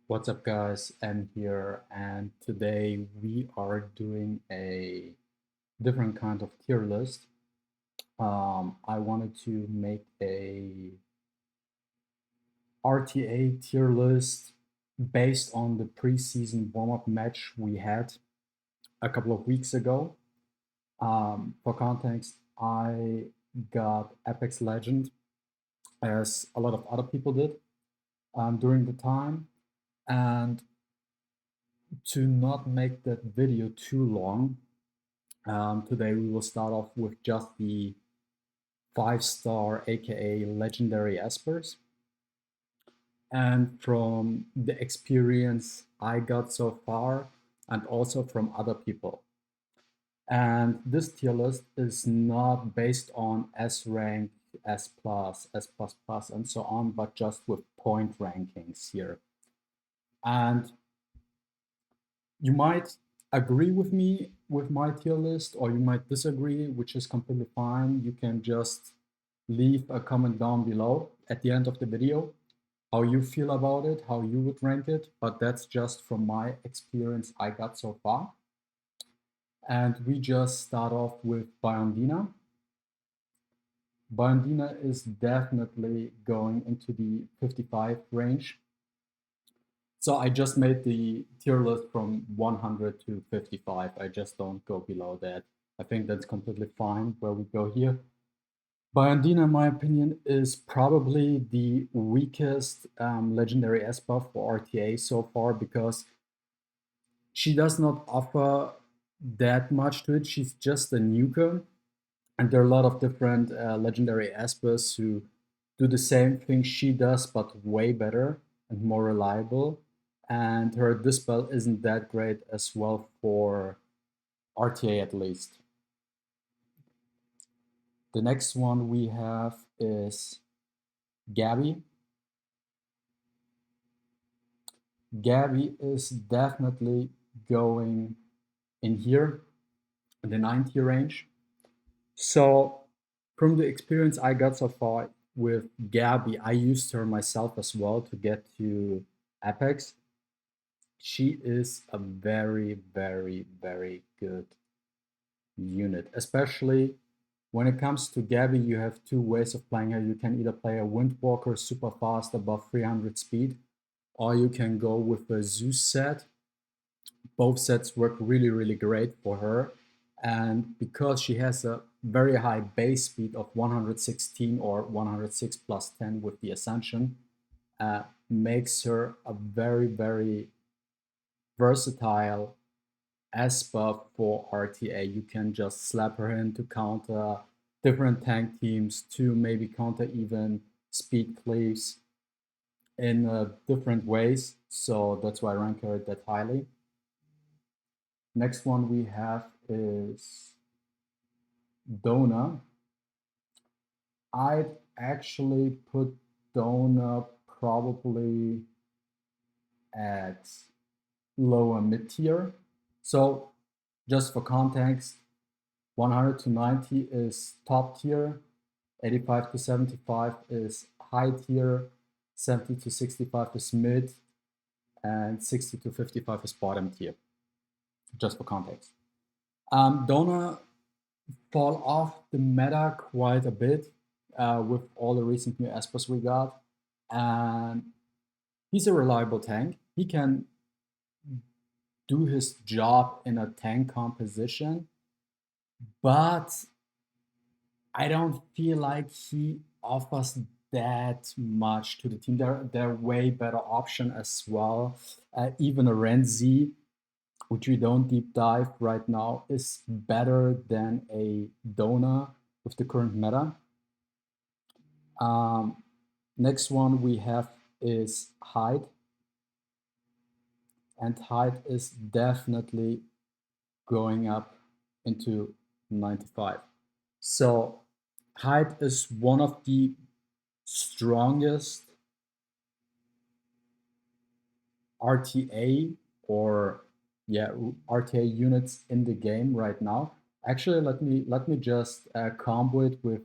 What's up, guys? M here, and today we are doing a different kind of tier list. I wanted to make a RTA tier list based on the preseason warm-up match we had a couple of weeks ago. For context, I got Apex Legend as a lot of other people did during the time, and to not make that video too long, today we will start off with just the 5-star aka legendary Espers. And from the experience I got so far, and also from other people. And this tier list is not based on S rank, S plus, S plus plus, and so on, but just with point rankings here. And you might agree with me with my tier list, or you might disagree, which is completely fine. You can just leave a comment down below at the end of the video how you feel about it, how you would rank it, but that's just from my experience I got so far. And we just start off with Biondina. Biondina is definitely going into the 55 range. So I just made the tier list from 100 to 55. I just don't go below that. I think that's completely fine where we go here. Biondina, in my opinion, is probably the weakest legendary Esper for RTA so far because she does not offer that much to it. She's just a nuker. And there are a lot of different legendary Espers who do the same thing she does, but way better and more reliable. And her Dispel isn't that great as well for RTA at least. The next one we have is Gabby. Gabby is definitely going in here, in the 90 range. So from the experience I got so far with Gabby, I used her myself as well to get to Apex. She is a very, very, very good unit, especially when it comes to Gabby. You have two ways of playing her. You can either play a Windwalker super fast above 300 speed, or you can go with a Zeus set. Both sets work really, really great for her. And because she has a very high base speed of 116 or 106 plus 10 with the Ascension, makes her a very, very versatile Esper for RTA. You can just slap her in to counter different tank teams, to maybe counter even speed cleaves in different ways. So that's why I rank her that highly. Next one we have is Dona. I'd actually put Dona probably at lower mid tier. So just for context, 100 to 90 is top tier, 85 to 75 is high tier, 70 to 65 is mid, and 60 to 55 is bottom tier, just for context. Dona fall off the meta quite a bit with all the recent new Espers we got, and he's a reliable tank. He can do his job in a tank composition, but I don't feel like he offers that much to the team. They're way better option as well. Even a Renzi, which we don't deep dive right now, is better than a Dona with the current meta. Next one we have is Hyde. And Hyde is definitely going up into 95. So Hyde is one of the strongest RTA or RTA units in the game right now. Actually, let me just combo it with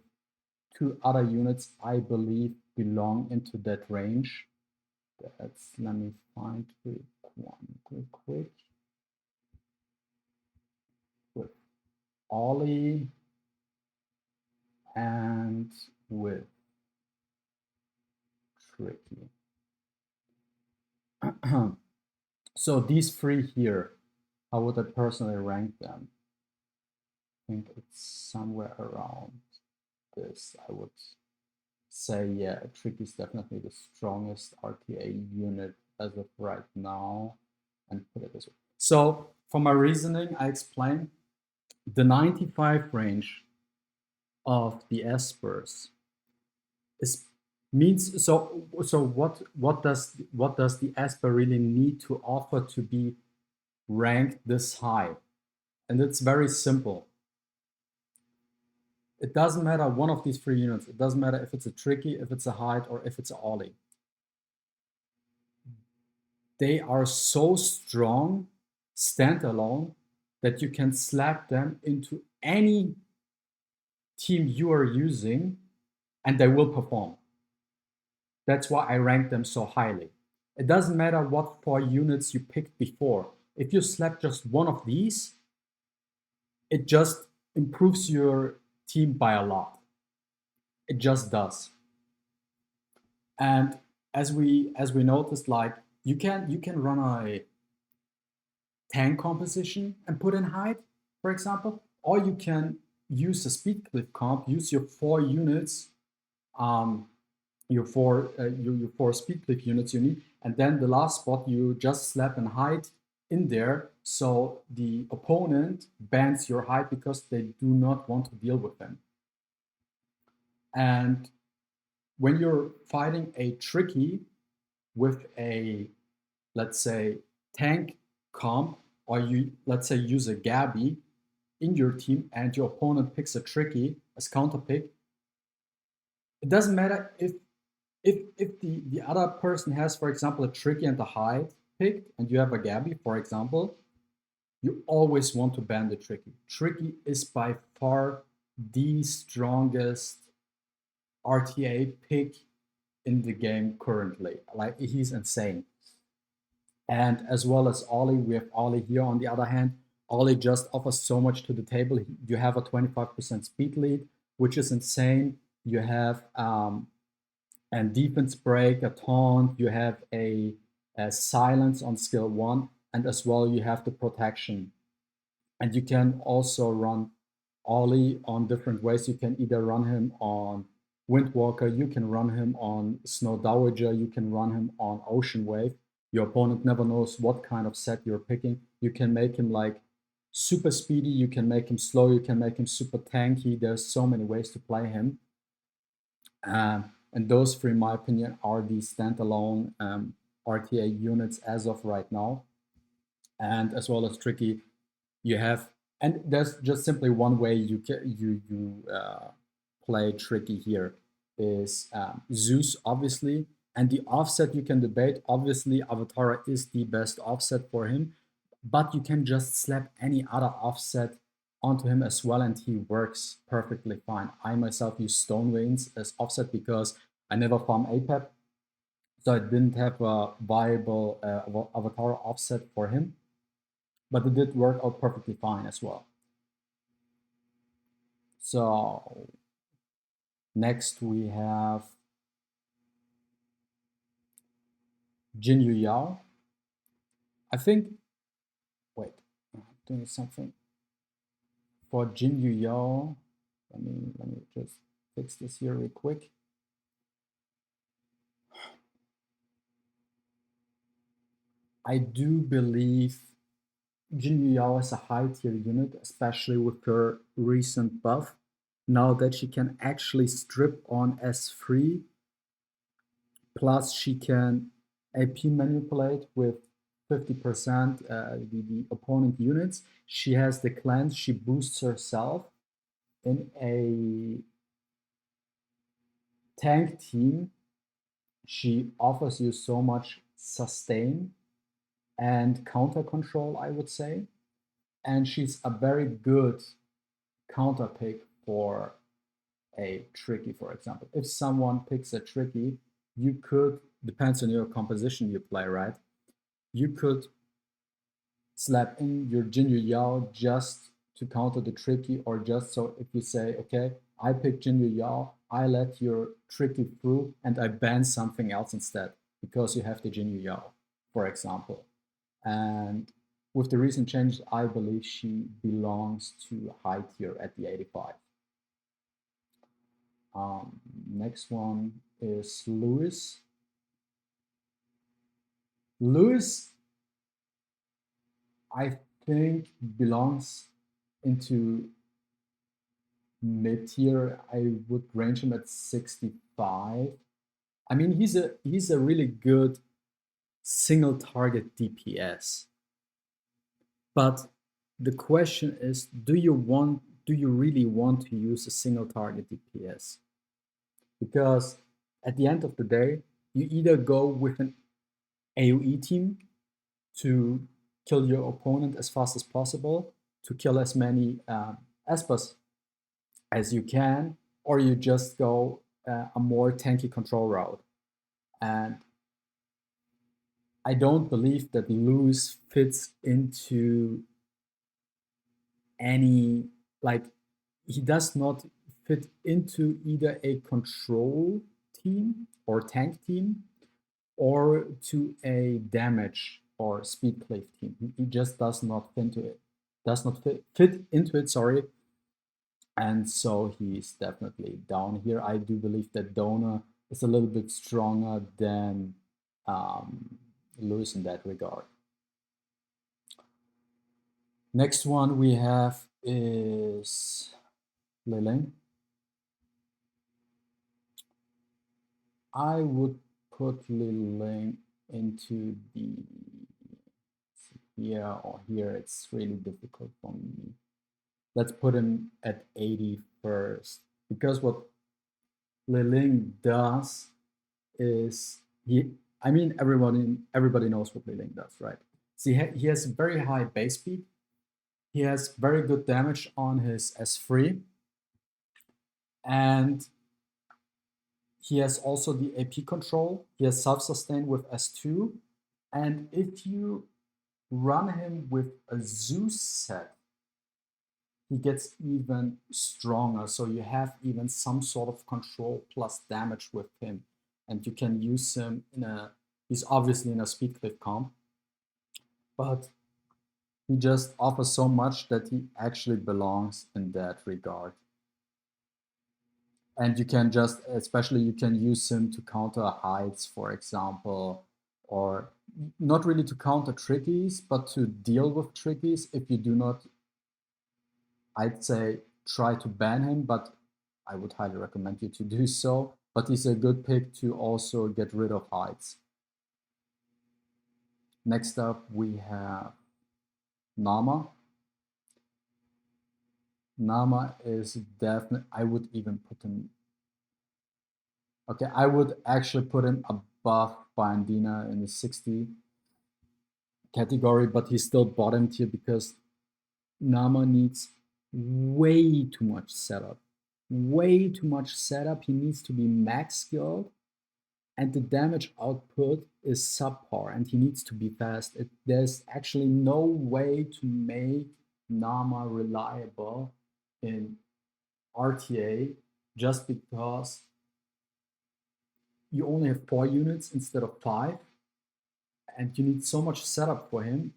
two other units I believe belong into that range. let me find one real quick with Ollie and with Tricky. So these three here, how would I personally rank them? I think it's somewhere around this. I would say, yeah, Tricky is definitely the strongest RTA unit as of right now, and put it this way. So for my reasoning, I explained the 95 range of the Espers is means so what does the Esper really need to offer to be ranked this high? And it's very simple. It doesn't matter one of these three units. It doesn't matter if it's a Tricky, if it's a Hyde, or if it's a Ollie. They are so strong standalone that you can slap them into any team you are using and they will perform. That's why I rank them so highly. It doesn't matter what 4 units you picked before. If you slap just one of these, it just improves your team by a lot. It just does. And as we noticed, like you can run a tank composition and put in Hyde, for example, or you can use a speed cliff comp, use your 4 units, your four speed cliff units you need, and then the last spot you just slap and Hyde in there, so the opponent bans your Hyde because they do not want to deal with them. And when you're fighting a Tricky with a, let's say, tank comp, or you, let's say, use a Gabby in your team and your opponent picks a Tricky as counter pick, it doesn't matter if the other person has, for example, a Tricky and a Hyde picked, and you have a Gabby, for example, you always want to ban the Tricky. Tricky is by far the strongest RTA pick in the game currently. Like, he's insane. And as well as Ollie, we have Ollie here on the other hand. Ollie just offers so much to the table. You have a 25% speed lead, which is insane. You have and defense break, a taunt, you have a silence on skill 1, and as well you have the protection. And you can also run Ollie on different ways. You can either run him on Windwalker, you can run him on Snow Dowager, you can run him on Ocean Wave. Your opponent never knows what kind of set you're picking. You can make him like super speedy, you can make him slow, you can make him super tanky. There's so many ways to play him. And those three, in my opinion, are the standalone RTA units as of right now. And as well as Tricky, you have, and there's just simply one way you play Tricky here is Zeus, obviously, and the offset you can debate. Obviously, MaTeIRiA is the best offset for him, but you can just slap any other offset onto him as well, and he works perfectly fine. I myself use Stone Veins as offset because I never farm APEP, so I didn't have a viable MaTeIRiA offset for him, but it did work out perfectly fine as well. So next we have Jinyu Yao. I think, wait, I'm doing something. For Jinyu Yao, let me just fix this here real quick. I do believe Jinyu Yao is a high tier unit, especially with her recent buff. Now that she can actually strip on S3, plus she can AP manipulate with 50% the opponent units. She has the cleanse, she boosts herself in a tank team. She offers you so much sustain and counter control, I would say. And she's a very good counter pick for a Tricky, for example. If someone picks a Tricky, you could, depends on your composition you play, right? You could slap in your Jinyu Yao just to counter the tricky, or just so if you say, okay, I pick Jinyu Yao, I let your tricky through, and I ban something else instead because you have the Jinyu Yao, for example. And with the recent changes, I believe she belongs to high tier at the 85. Next one is Lewis. Lewis, I think, belongs into mid tier. I would range him at 65. I mean, he's a really good single target DPS. But the question is, do you really want to use a single target DPS? Because at the end of the day, you either go with an AoE team to kill your opponent as fast as possible, to kill as many Espers as you can, or you just go a more tanky control route. And I don't believe that Lewis fits into any, like, he does not fit into either a control team or tank team or to a damage or speed cleave team. He just does not fit into it. Does not fit into it, sorry. And so he's definitely down here. I do believe that Dona is a little bit stronger than Lewis in that regard. Next one we have is Liling. I would put Liling into the here or here. It's really difficult for me. Let's put him at 80 first, because what Liling does is I mean, everybody knows what Liling does, right? So he has very high base speed. He has very good damage on his S3, and he has also the AP control. He has self-sustain with S2, and if you run him with a Zeus set, he gets even stronger. So you have even some sort of control plus damage with him, and you can use him in a. He's obviously in a speed cliff comp, but he just offers so much that he actually belongs in that regard. And you can just, especially, you can use him to counter heights, for example, or not really to counter trickies, but to deal with trickies if you do not, I'd say, try to ban him, but I would highly recommend you to do so. But he's a good pick to also get rid of heights. Next up, we have Nama. Nama is definitely, I would even put him, okay, I would actually put him above Bandina in the 60 category, but he's still bottom tier because Nama needs way too much setup. Way too much setup. He needs to be max skilled, and the damage output is subpar, and he needs to be fast. There's actually no way to make Nama reliable in RTA just because you only have 4 units instead of 5, and you need so much setup for him.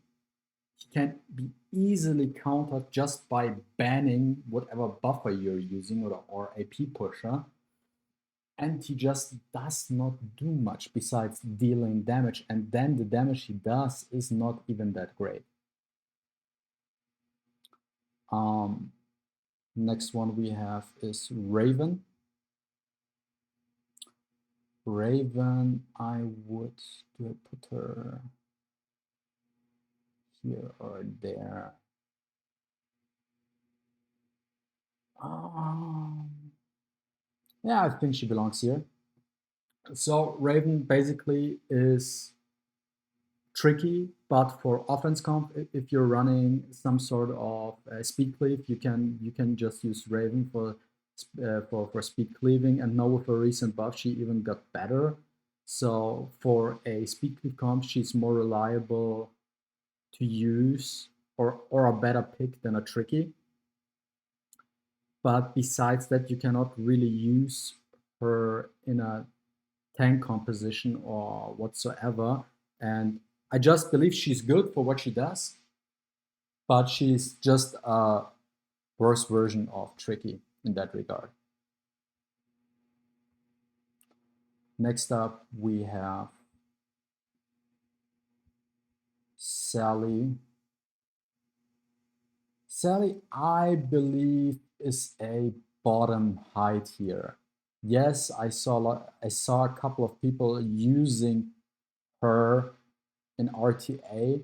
He can be easily countered just by banning whatever buffer you're using, or AP pusher. And he just does not do much besides dealing damage, and then the damage he does is not even that great. Next one we have is Raven. Raven, I would, do I put her here or there? Yeah, I think she belongs here. So Raven basically is tricky, but for offense comp, if you're running some sort of speed cleave, you can just use Raven for speed cleaving. And now with a recent buff, she even got better. So for a speed cleave comp, she's more reliable to use, or a better pick than a tricky. But besides that, you cannot really use her in a tank composition or whatsoever. And I just believe she's good for what she does, but she's just a worse version of tricky in that regard. Next up, we have Sally. Sally, I believe, is a bottom high tier. Yes, I saw a couple of people using her in RTA,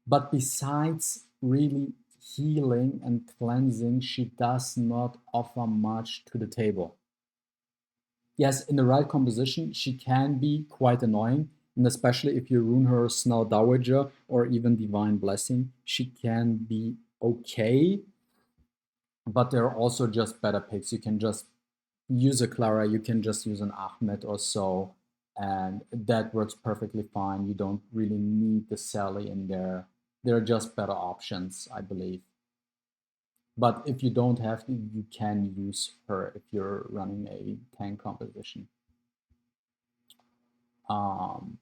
but besides really healing and cleansing, she does not offer much to the table. Yes, in the right composition, she can be quite annoying, and especially if you rune her Snow Dowager or even Divine Blessing, she can be okay, but there are also just better picks. You can just use a Clara, you can just use an Ahmed or so, and that works perfectly fine. You don't really need the Sally in there. There are just better options, I believe. But if you don't have to, you can use her if you're running a tank composition. Um,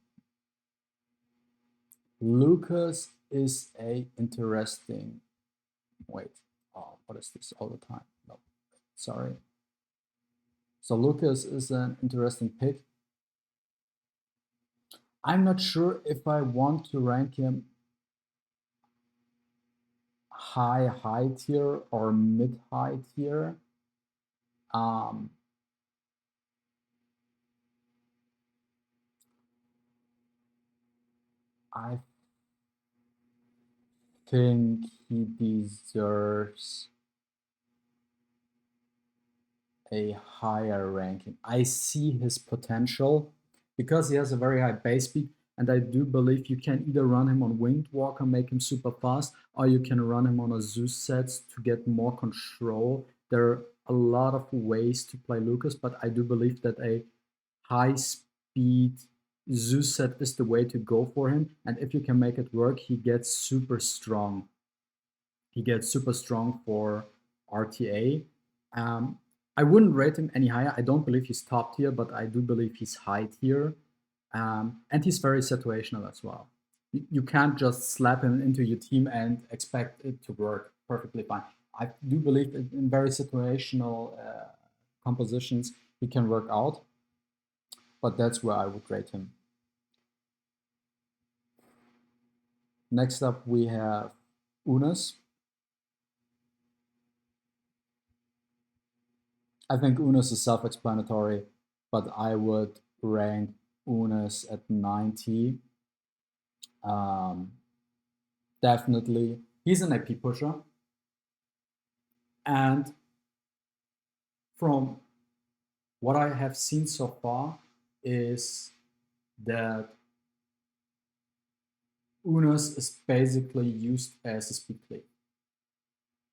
Lucas is a interesting. Wait, oh, what is this all the time? No, sorry. So Lucas is an interesting pick. I'm not sure if I want to rank him high tier or mid high tier. Um, I think he deserves a higher ranking. I see his potential because he has a very high base speed, and I do believe you can either run him on Winged Walker, make him super fast, or you can run him on a Zeus set to get more control. There are a lot of ways to play Lucas, but I do believe that a high speed Zeus set is the way to go for him. And if you can make it work, he gets super strong. He gets super strong for RTA. Um, I wouldn't rate him any higher. I don't believe he's top tier, but I do believe he's high tier. And he's very situational as well. You can't just slap him into your team and expect it to work perfectly fine. I do believe in very situational compositions he can work out, but that's where I would rate him. Next up, we have Unas. I think Unas is self-explanatory, but I would rank Unas at 90. Um, Definitely, he's an AP pusher, and from what I have seen so far is that Unas is basically used as a speed cleave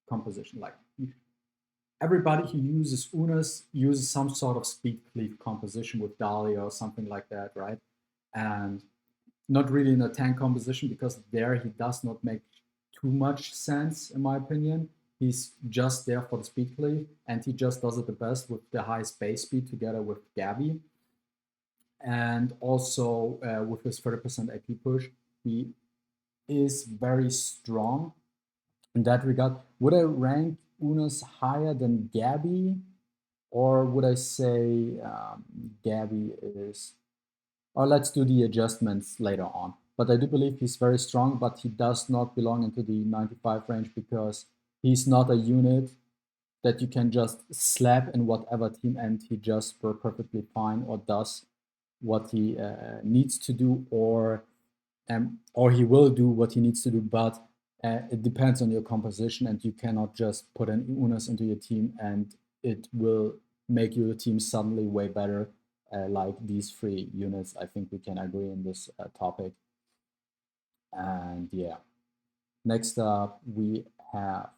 composition. Like everybody who uses Unas uses some sort of speed cleave composition with Dahlia or something like that, right? And not really in a tank composition because there he does not make too much sense, in my opinion. He's just there for the speed cleave, and he just does it the best with the highest base speed together with Gabby. And also with his 30% AP push, he is very strong in that regard. Would I rank Unas higher than Gabby? Or would I say Gabby is, or let's do the adjustments later on. But I do believe he's very strong, but he does not belong into the 95 range because he's not a unit that you can just slap in whatever team and he just works perfectly fine or does what he needs to do, or he will do what he needs to do, but it depends on your composition, and you cannot just put an Unas into your team and it will make your team suddenly way better. Like these three units, I think we can agree on this topic. And yeah, next up we have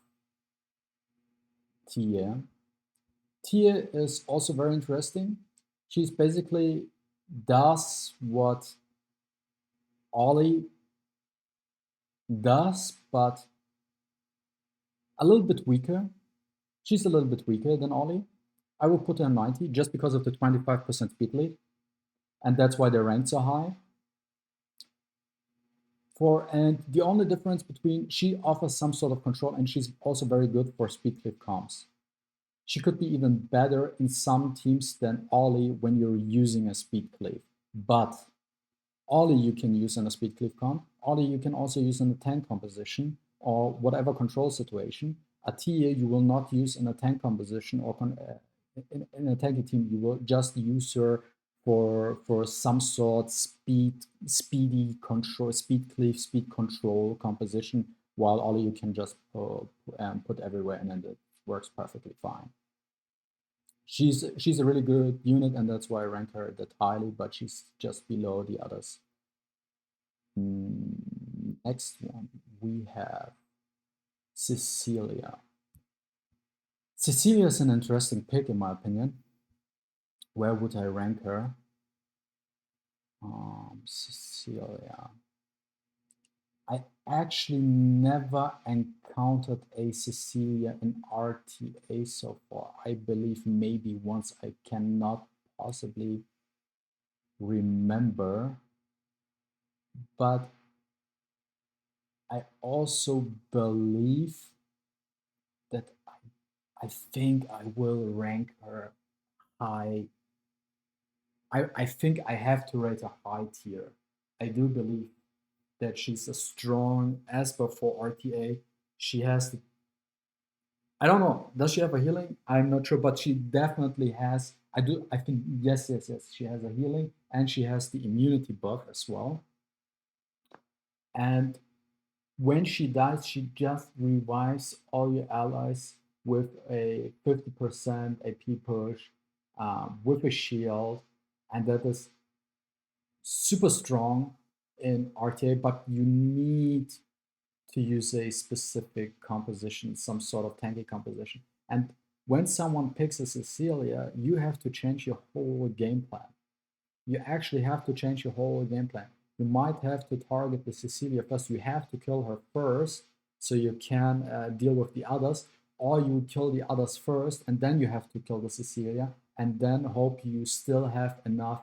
Tia. Tia is also very interesting. She's basically does what Ollie does, but a little bit weaker. She's a little bit weaker than Ollie. I will put her 90 just because of the 25% speed lead, and that's why they're ranked so high. And the only difference between she offers some sort of control, and she's also very good for speed cliff comps. She could be even better in some teams than Ollie when you're using a speed cleave. But Ollie you can use in a speed cleave comp. Ollie you can also use in a tank composition or whatever control situation. A TA you will not use in a tank composition or in a tanky team. You will just use her for some sort speedy control, speed cleave, speed control composition. While Ollie you can just put everywhere in and it works perfectly fine. She's a really good unit, and that's why I rank her that highly, but she's just below the others. Next one, we have Cecilia. Cecilia is an interesting pick, in my opinion. Where would I rank her? Cecilia. I actually never encountered a Cecilia in RTA so far. I believe maybe once. I cannot possibly remember. But I also believe that I think I will rank her high. I think I have to rate a high tier. I do believe that she's a strong Esper for RTA. She has the, I don't know, does she have a healing? I'm not sure, but she definitely has. I think yes. She has a healing and she has the immunity buff as well. And when she dies, she just revives all your allies with a 50% AP push, with a shield, and that is super strong in RTA, but you need to use a specific composition, some sort of tanky composition. And when someone picks a Cecilia, you have to change your whole game plan. You actually have to change your whole game plan. You might have to target the Cecilia first. You have to kill her first so you can deal with the others, or you kill the others first and then you have to kill the Cecilia and then hope you still have enough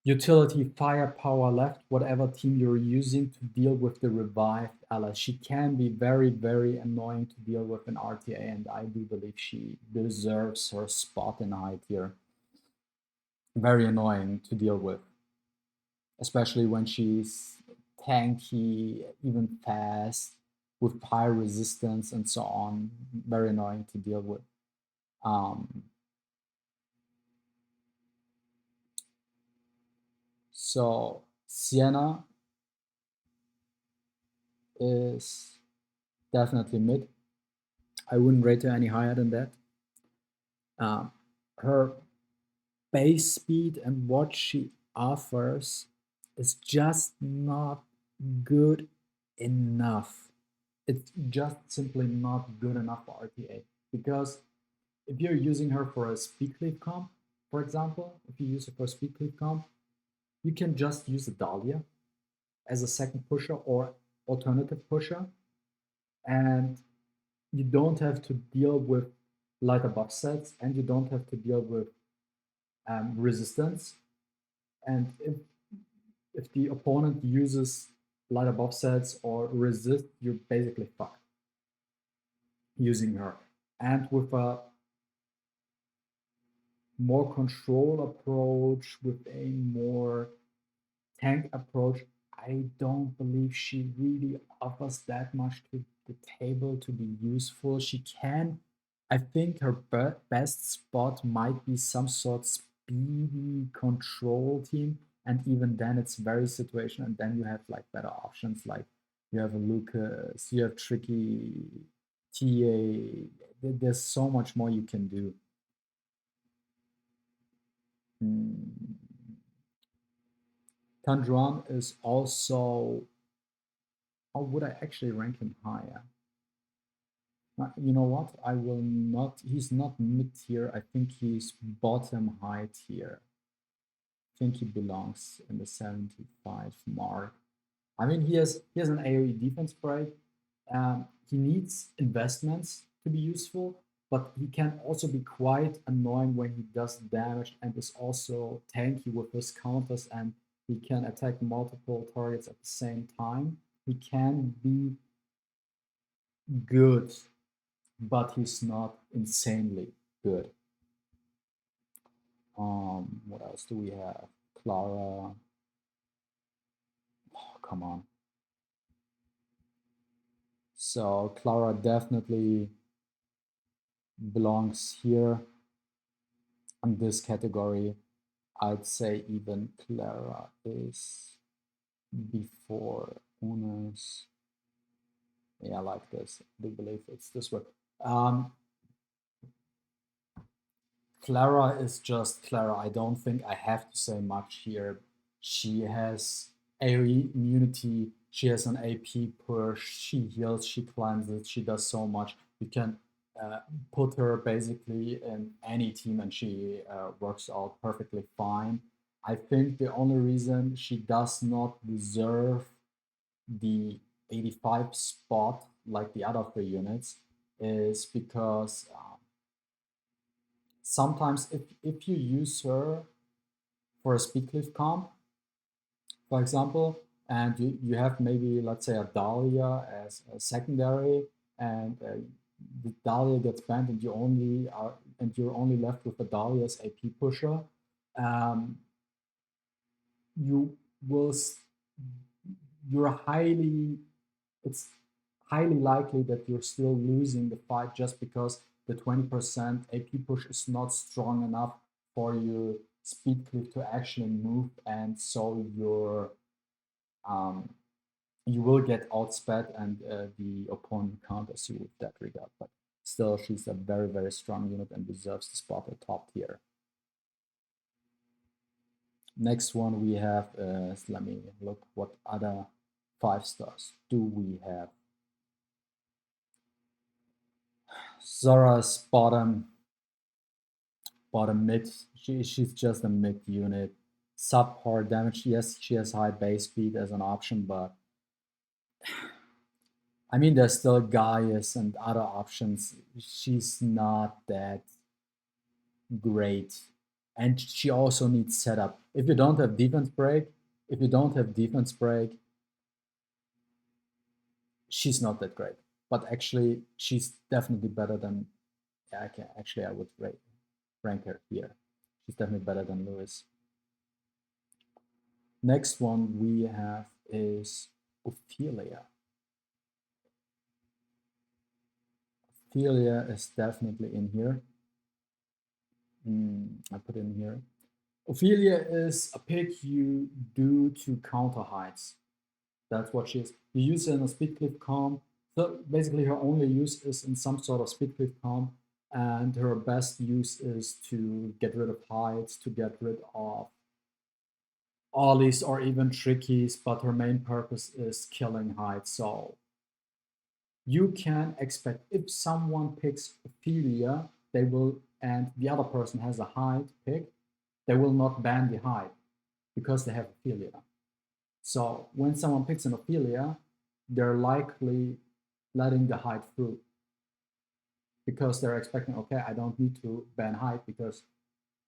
utility firepower left, whatever team you're using, to deal with the revived allies. She can be very, very annoying to deal with in RTA, and I do believe she deserves her spot in high tier. Very annoying to deal with, especially when she's tanky, even fast, with high resistance and so on. Very annoying to deal with. So Sienna is definitely mid. I wouldn't rate her any higher than that. Her base speed and what she offers is just not good enough. It's just simply not good enough for RTA. Because if you're using her for a speed cleave comp, for example, if you use her for a speed cleave comp, you can just use a Dahlia as a second pusher or alternative pusher, and you don't have to deal with lighter buff sets, and you don't have to deal with resistance. And if the opponent uses lighter buff sets or resist, you're basically fucked using her. And with a more control approach, with a more tank approach, I don't believe she really offers that much to the table to be useful. She can, I think her best spot might be some sort speedy control team, and even then it's very situational, and then you have like better options, like you have a Lucas, you have Tricky, TA, there's so much more you can do. Tandran is also, how would I actually rank him higher? You know what? I will not. He's not mid tier. I think he's bottom high tier. I think he belongs in the 75 mark. I mean, he has an AoE defense break. He needs investments to be useful, but he can also be quite annoying when he does damage and is also tanky with his counters, and he can attack multiple targets at the same time. He can be good, but he's not insanely good. What else do we have? Clara. Oh, come on. So Clara definitely belongs here in this category. I'd say even Clara is before Una's. Yeah, like this. I do believe it's this way. Um, Clara is just Clara. I don't think I have to say much here. She has AoE immunity. She has an AP push. She heals. She cleanses. She does so much. You can uh, put her basically in any team and she works out perfectly fine. I think the only reason she does not deserve the 85 spot like the other three units is because sometimes if you use her for a speed cliff comp, for example, and you have maybe, let's say, a Dahlia as a secondary, and the Dahlia gets banned, and you're only left with the Dahlia as AP pusher. Um, you will you're highly it's highly likely that you're still losing the fight just because the 20% AP push is not strong enough for your speed cliff to actually move, and so um, you will get outsped, and the opponent counters you with that regard. But still, she's a very, very strong unit and deserves the spot at top tier. Next one we have is, let me look what other 5 stars do we have. Zora's bottom mid. She's just a mid unit. Subpar damage. Yes, she has high base speed as an option, but I mean, there's still Gaius and other options. She's not that great, and she also needs setup. If you don't have defense break, she's not that great. But actually, she's definitely better than. Yeah, I would rank her here. She's definitely better than Lewis. Next one we have is Ophelia. Ophelia is definitely in here. I put it in here. Ophelia is a pick you do to counter heights. That's what she is. You use her in a speed cliff comp. So basically, her only use is in some sort of speed cliff comp, and her best use is to get rid of heights, to get rid of ollies or even trickies, but her main purpose is killing heights. So you can expect if someone picks Ophelia, they will, and the other person has a hide pick, they will not ban the hide because they have Ophelia. So when someone picks an Ophelia, they're likely letting the hide through because they're expecting, okay, I don't need to ban hide because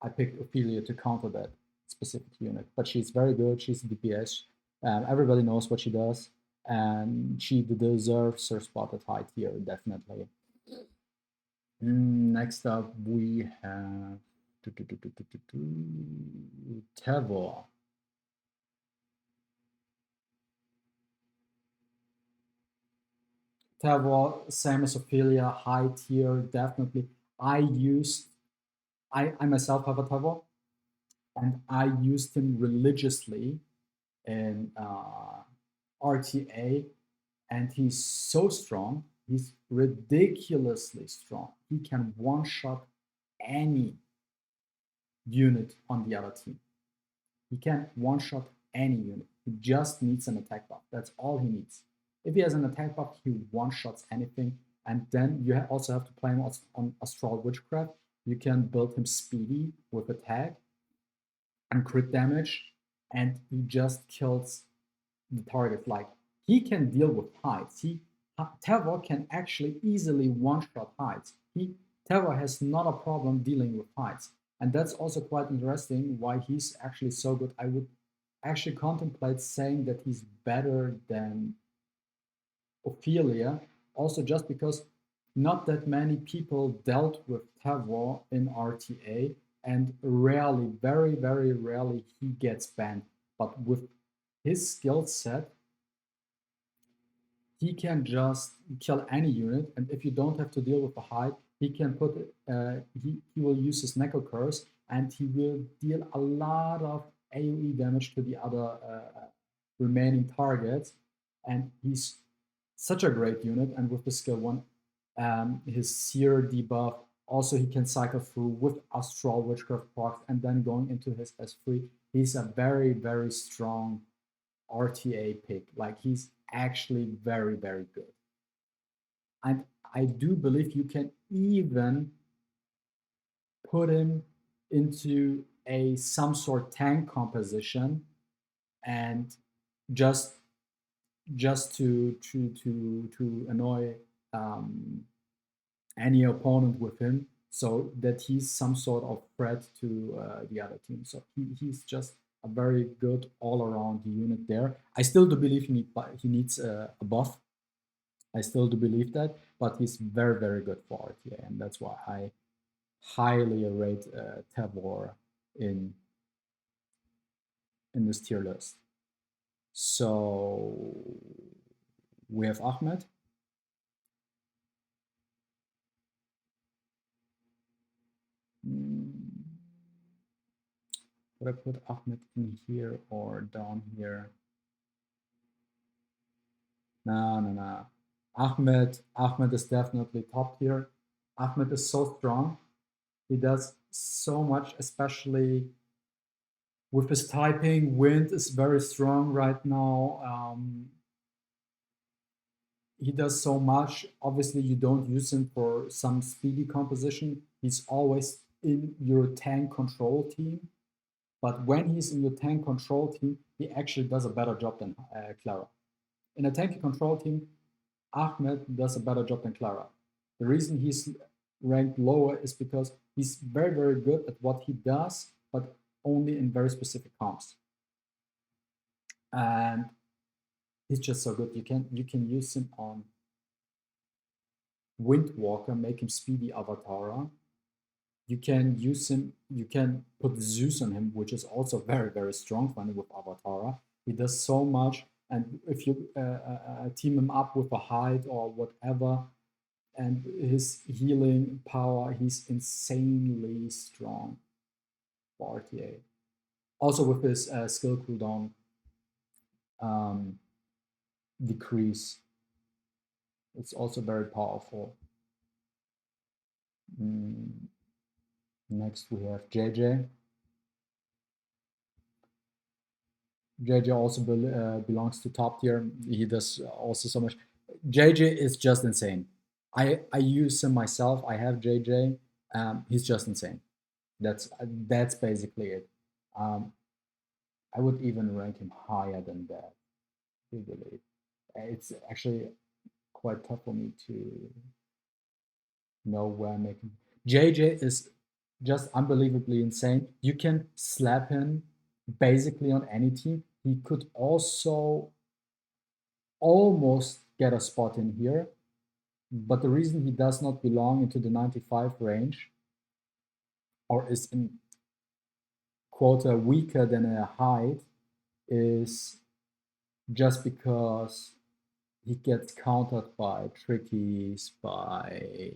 I picked Ophelia to counter that specific unit. But she's very good. She's DPS. Everybody knows what she does, and she deserves her spot at high tier, definitely. Next up, we have Tevor. Tevor, same as Ophelia, high tier, definitely. I myself have a Tevor, and I used him religiously in RTA, and he's so strong. He's ridiculously strong. He can one-shot any unit on the other team. He can one-shot any unit. He just needs an attack buff. That's all he needs. If he has an attack buff, he one-shots anything, And then you also have to play him on Astral Witchcraft. You can build him speedy with attack and crit damage, and he just kills the target. Like, he can deal with hides. Tevor can actually easily one-shot hides. Tevor has not a problem dealing with hides, and that's also quite interesting why he's actually so good. I would actually contemplate saying that he's better than Ophelia, also just because not that many people dealt with Tavor in RTA, and rarely, very, very rarely, he gets banned. But with his skill set, he can just kill any unit, and if you don't have to deal with a hide, he can he will use his Necro Curse, and he will deal a lot of AoE damage to the other remaining targets, and he's such a great unit. And with the skill 1, his Seer debuff, also he can cycle through with Astral Witchcraft procs, and then going into his S3, he's a very, very strong RTA pick. Like, he's actually very, very good. And I do believe you can even put him into some sort tank composition, and just to annoy any opponent with him, so that he's some sort of threat to the other team. So he's just a very good all-around unit there. I still do believe he needs a buff. I still do believe that, but he's very, very good for RTA, and that's why I highly rate Tavor in this tier list. So we have Ahmed. Would I put Ahmed in here or down here? No. Ahmed is definitely top tier. Ahmed is so strong. He does so much, especially with his typing. Wind is very strong right now. He does so much. Obviously, you don't use him for some speedy composition. He's always in your tank control team. But when he's in your tank control team, he actually does a better job than Clara. In a tanky control team, Ahmed does a better job than Clara. The reason he's ranked lower is because he's very, very good at what he does, but only in very specific comps. And he's just so good. You can use him on Windwalker, make him speedy Avatara. You can use him, you can put Zeus on him, which is also very, very strong funny with Avatara. He does so much, and if you team him up with a hide or whatever, and his healing power, he's insanely strong for RTA. Also with his skill cooldown decrease, it's also very powerful. Next we have JJ. JJ also belongs to top tier. He does also so much. JJ is just insane. I use him myself. I have JJ. He's just insane. That's basically it. I would even rank him higher than that. I believe it's actually quite tough for me to know where I'm making. JJ is just unbelievably insane. You can slap him basically on any team. He could also almost get a spot in here, but the reason he does not belong into the 95 range, or is in quota weaker than a hide, is just because he gets countered by Trickies, by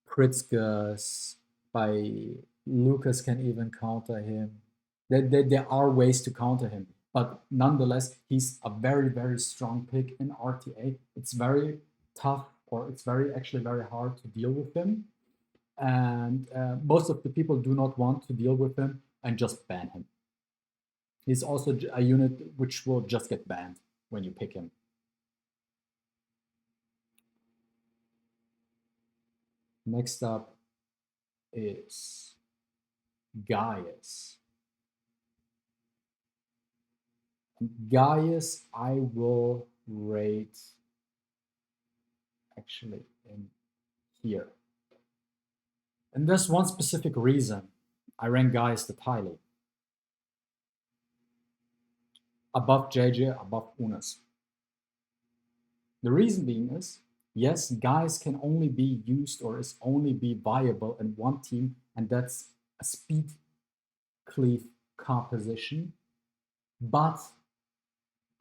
Pritzkers, by Lucas can even counter him. There are ways to counter him, but nonetheless, he's a very, very strong pick in RTA. It's very tough, or it's actually very hard to deal with him. And most of the people do not want to deal with him and just ban him. He's also a unit which will just get banned when you pick him. Next up is Gaius. Gaius, I will rate actually in here. And there's one specific reason I rank Gaius that highly. Above JJ, above Unas. The reason being is, yes, Gaius can only be used or is only be viable in one team, and that's a speed cleave composition. But,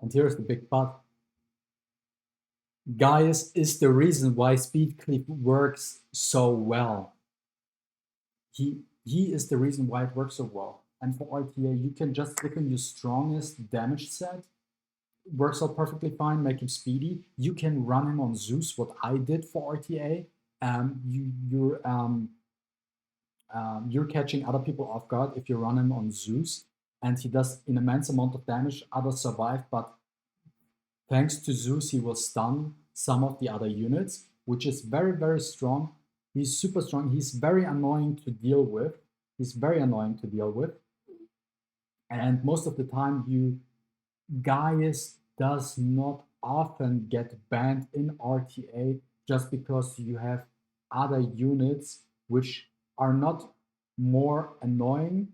and here's the big but, Gaius is the reason why speed cleave works so well. He is the reason why it works so well. And for RTA, you can just click on your strongest damage set, works out perfectly fine, make him speedy. You can run him on Zeus, what I did for RTA. You're catching other people off guard if you run him on Zeus, and he does an immense amount of damage. Others survive, but thanks to Zeus, he will stun some of the other units, which is very, very strong. He's super strong. He's very annoying to deal with. And most of the time, Gaius does not often get banned in RTA just because you have other units which are not more annoying,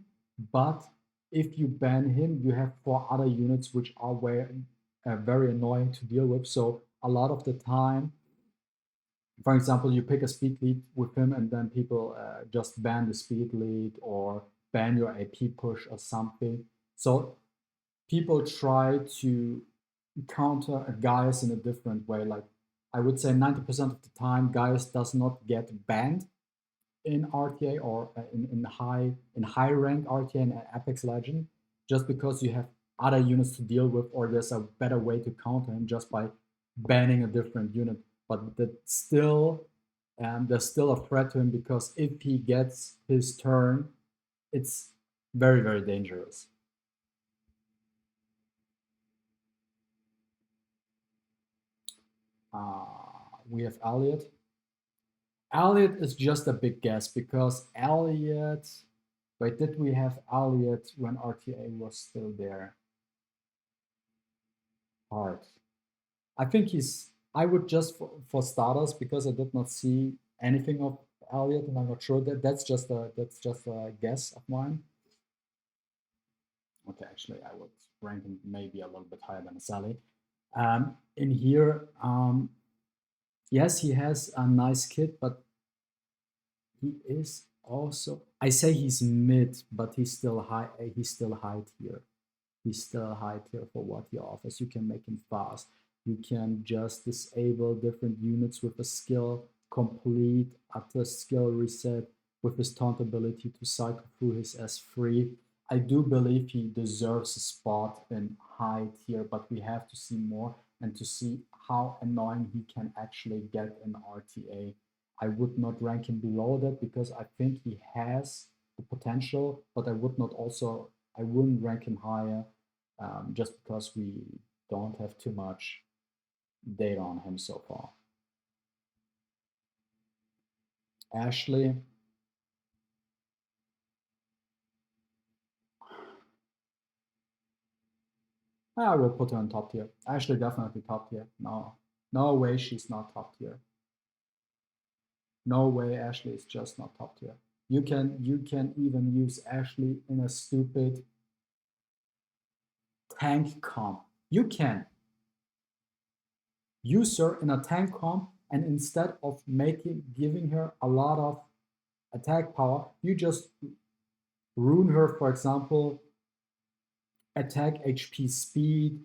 but if you ban him, you have 4 other units which are very annoying to deal with. So a lot of the time, for example, you pick a speed lead with him and then people just ban the speed lead or ban your AP push or something. So people try to counter a Gaius in a different way. Like I would say 90% of the time, Gaius does not get banned in RTA or in high rank RTA and Apex Legend, just because you have other units to deal with, or there's a better way to counter him just by banning a different unit. But there's still a threat to him, because if he gets his turn, it's very, very dangerous. We have Elliot. Elliot is just a big guess, because Elliot. Wait, did we have Elliot when RTA was still there? Hard. I think I would just for starters, because I did not see anything of Elliot, and I'm not sure that's just a guess of mine. Okay, actually, I would rank him maybe a little bit higher than Sally. In here, yes, he has a nice kit, but he is also, I say he's mid, but he's still high. He's still high tier. He's still high tier for what he offers. You can make him fast. You can just disable different units with a skill, complete after skill reset with his taunt ability to cycle through his S3. I do believe he deserves a spot in high tier, but we have to see more and to see how annoying he can actually get in RTA. I would not rank him below that, because I think he has the potential, but I wouldn't rank him higher, just because we don't have too much data on him so far. Ashley. I will put her in top tier. Ashley definitely top tier. No way she's not top tier. No way Ashley is just not top tier. You can even use Ashley in a stupid tank comp. You can use her in a tank comp, and instead of giving her a lot of attack power, you just rune her, for example, attack HP speed,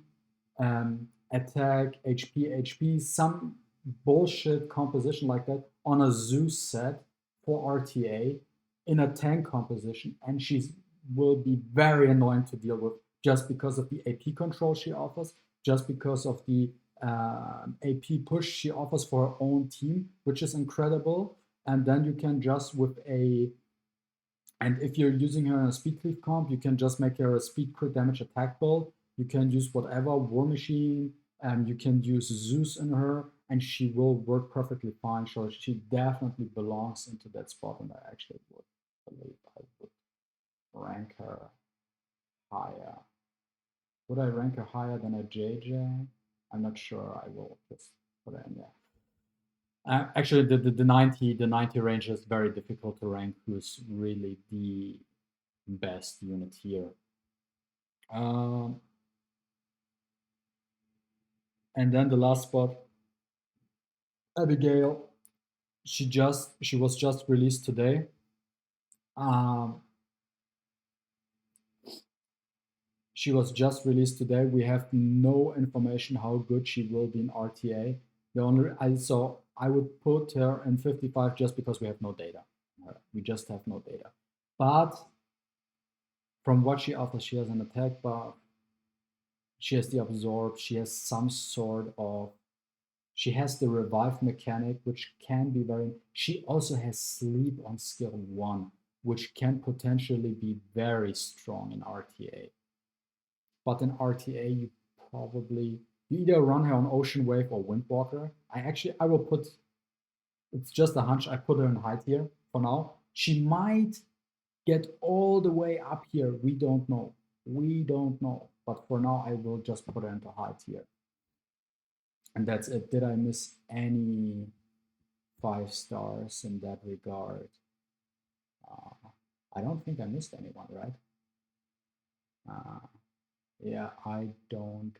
attack HP, some bullshit composition like that on a Zeus set for RTA in a tank composition, and she will be very annoying to deal with, just because of the AP control she offers, just because of the AP push she offers for her own team, which is incredible. And then you can just and if you're using her in a speed cleave comp, you can just make her a speed crit damage attack build. You can use whatever, War Machine, you can use Zeus in her, and she will work perfectly fine. So she definitely belongs into that spot, and I actually would believe I would rank her higher. Would I rank her higher than a JJ? I'm not sure. I will just put her in there. Actually, the 90 range is very difficult to rank. Who's really the best unit here? And then the last spot, Abigail. She was just released today. She was just released today. We have no information how good she will be in RTA. So I would put her in 55 just because we have no data. We just have no data. But from what she offers, she has an attack buff. She has the absorb. She has some sort of. She has the revive mechanic, which can be very. She also has sleep on skill 1, which can potentially be very strong in RTA. But in RTA, you either run her on Ocean Wave or Windwalker. I will put, it's just a hunch, I put her in high tier for now. She might get all the way up here. We don't know. But for now, I will just put her into high tier. And that's it. Did I miss any 5 stars in that regard? I don't think I missed anyone, right? Yeah, I don't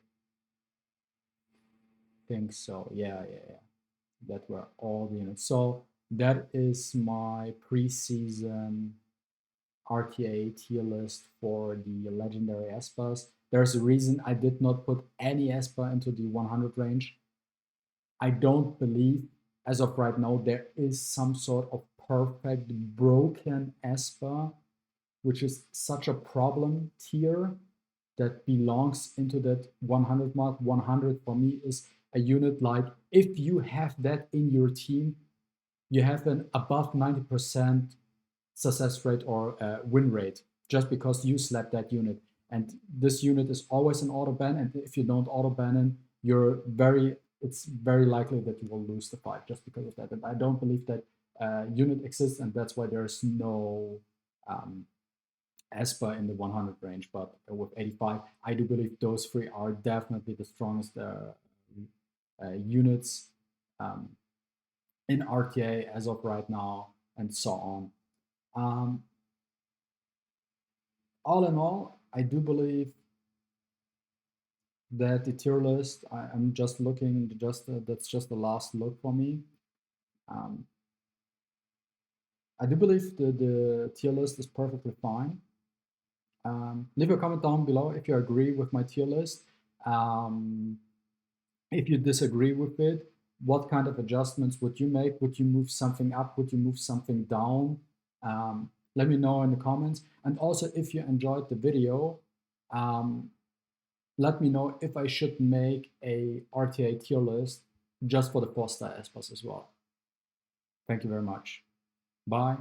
think so. Yeah. That were all the units. So that is my preseason RTA tier list for the legendary Espers. There's a reason I did not put any Esper into the 100 range. I don't believe, as of right now, there is some sort of perfect broken Esper, which is such a problem tier that belongs into that 100 mark. 100 for me is a unit like, if you have that in your team, you have an above 90% success rate or win rate just because you slap that unit. And this unit is always an auto ban, and if you don't auto ban it, it's very likely that you will lose the fight just because of that. And I don't believe that unit exists, and that's why there's no Esper in the 100 range. But with 85, I do believe those 3 are definitely the strongest units in RTA as of right now, and so on. All in all, I do believe that the tier list, I'm just looking, that's just the last look for me. I do believe the tier list is perfectly fine. Leave a comment down below if you agree with my tier list. If you disagree with it, what kind of adjustments would you make? Would you move something up? Would you move something down? Let me know in the comments. And also, if you enjoyed the video, let me know if I should make a RTA tier list just for the 4-star Espers as well. Thank you very much. Bye.